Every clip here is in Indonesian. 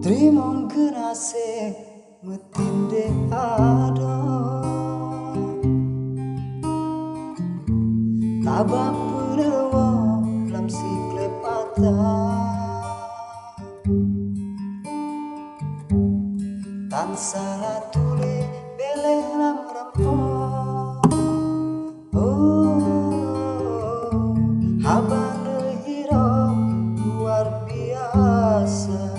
Trimong genase metinde ada tabak perewo lam si klepata tan salah tule bele lam rempo habane hiro luar biasa.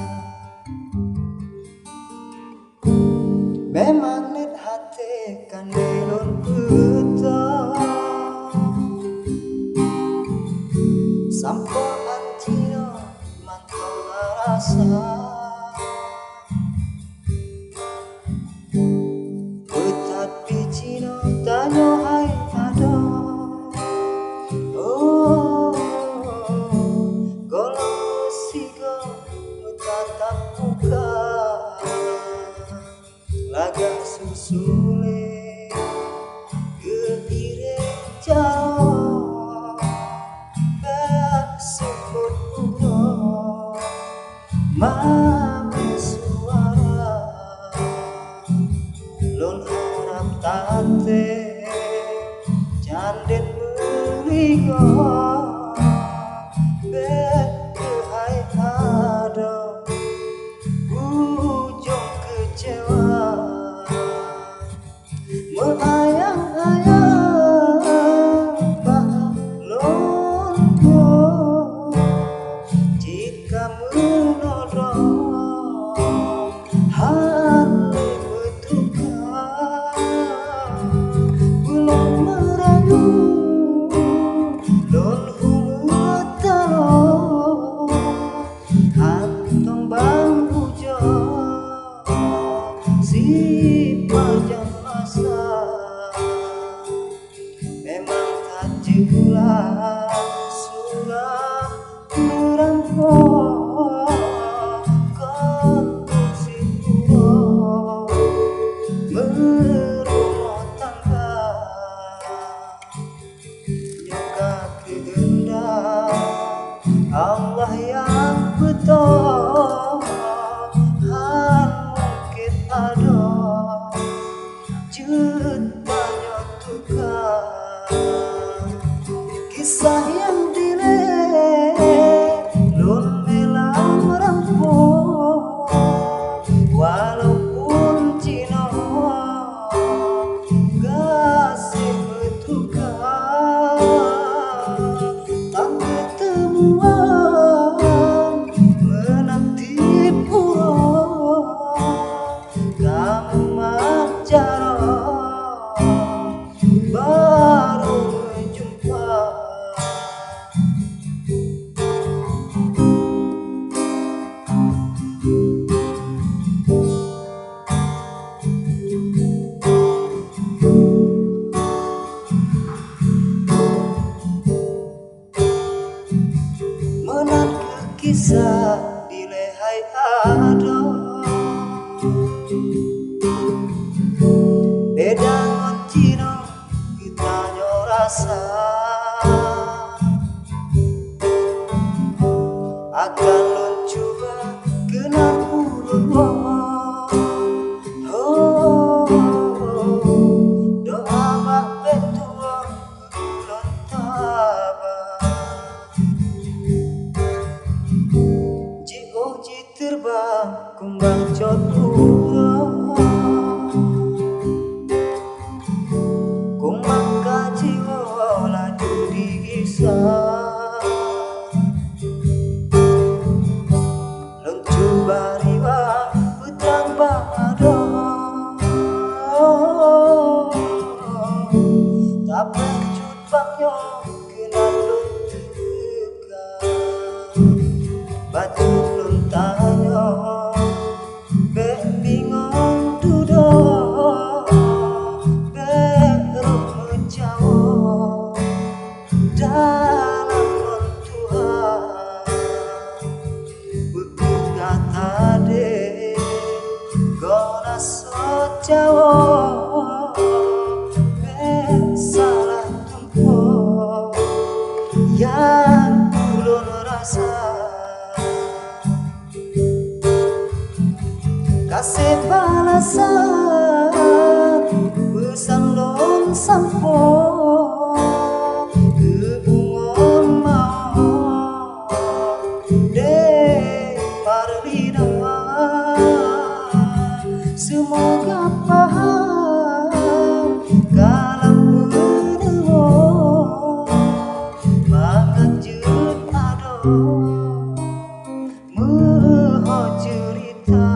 Memang net hati kan delon buta sampo antino mantau rasa butat bicino tanyo hai ada golong sigo mutatap muka laga susule geire jauh bak sebut ulo mame suara lon harap tate janden merigo bek kehai ada ujung kecewa melayang-layang balonku jika menodong hati bertukar belum merayu don humetalo hantong bang hujo si panjang masa memang tak jelas sudah merampok konstruksi pulau berumah tangga juga kehendak Allah yang betul mungkin ada banyak tukar kisah yang lon melang merampok walaupun Cino kasih bertukar tak ketemuan menanti pura kamu macara baru berjumpa menanti kisah di lehai ada beda ngoncino kita nyorasa akan luncuba kenal urut doa mak betua ulon taba ji terbang kumbang cot urang kumbang kajiwa laju digisah kasih balasan pesan lon sampo kebungon mau de parlina semoga paham kalam benewo mengajut ado cerita